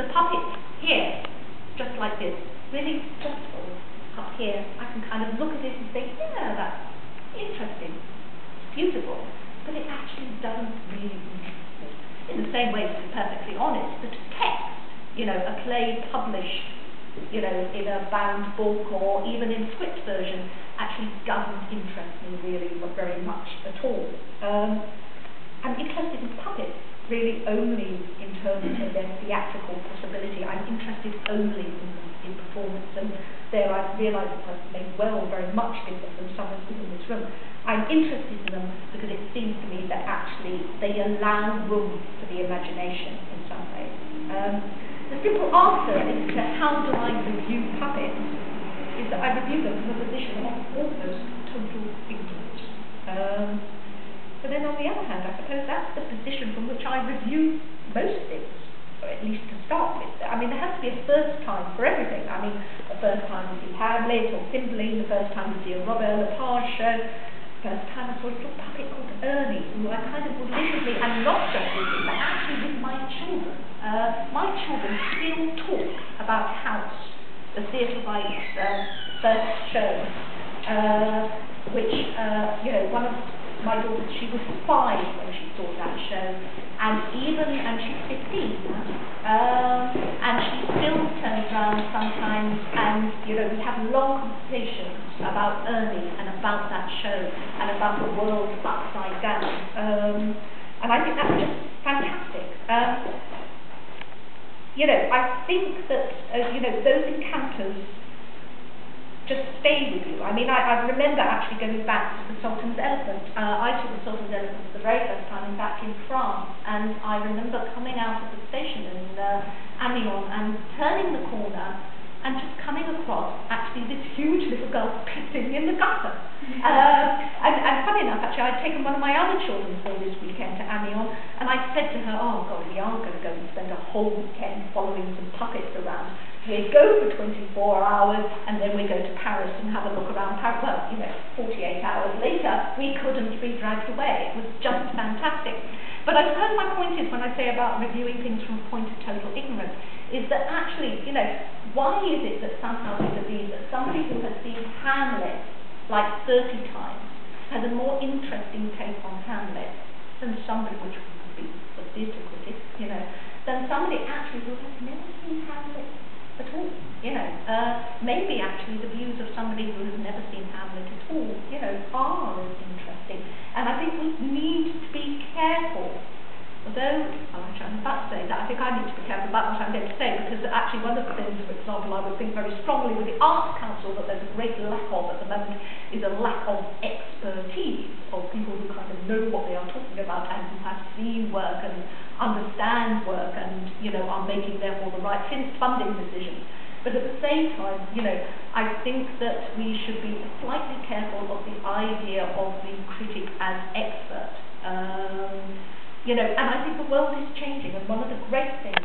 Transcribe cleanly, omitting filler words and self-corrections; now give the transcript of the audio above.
the puppet here, just like this, really thoughtful up here. I can kind of look at it and think, yeah, that's interesting, beautiful, but it actually doesn't really interest me. In the same way, to be perfectly honest, that a text, a play published, in a bound book or even in script version, actually doesn't interest me really very much at all. I'm interested in puppets really only in terms of their theatrical possibility. I'm interested only in performance, and there I realise that I may well very much different from some of us in this room. I'm interested in them because it seems to me that actually they allow room for the imagination in some ways. The simple answer as to how do I review puppets is that I review them from a position of almost total ignorance. But then on the other hand, I suppose that's the position from which I review most things, or at least to start with. I mean, there has to be a first time for everything. I mean, the first time we see Hamlet or Cymbeline, the first time we see a Robert Lepage show, the first time I saw a little puppet called Ernie, who I kind of religiously, and not just with me, but actually with my children. My children still talk about House, the Theatre Rights first show, which, one of my daughter, she was 5 when she saw that show, and she's 15 now, and she still turns around sometimes, and we have long conversations about Ernie and about that show and about the world upside down, and I think that's just fantastic. I think that those encounters just stay with you. I mean, I remember actually going back to the Sultan's Elephant. I saw the Sultan's Elephant for the very first time back in France, and I remember coming out of the station in Amiens and turning the corner and just coming across actually this huge little girl pissing in the gutter. And funny enough, actually, I'd taken one of my other children for this weekend to Amiens, and I said to her, oh God, we aren't going to go and spend a whole weekend following some puppets around. We go for 24 hours, and then we go to Paris and have a look around Paris. Well, 48 hours later, we couldn't be dragged away. It was just fantastic. But I suppose my point is, when I say about reviewing things from a point of total ignorance, is that actually, why is it that somehow we believe that somebody who has seen Hamlet like 30 times has a more interesting take on Hamlet than somebody, which would be a theatre critic, than somebody actually who has never seen Hamlet at all, maybe actually the views of somebody who has never seen Hamlet at all, are as interesting. And I think we need to be careful, although, I'm about to say that, I think I need to be careful about what I'm going to say, because actually one of the things, for example, I would think very strongly with the Arts Council that there's a great lack of at the moment is a lack of expertise of people who kind of know what they are talking about and who have seen work and understand work and, are making therefore the right funding decisions. But at the same time, I think that we should be slightly careful of the idea of the critic as expert. And I think the world is changing, and one of the great things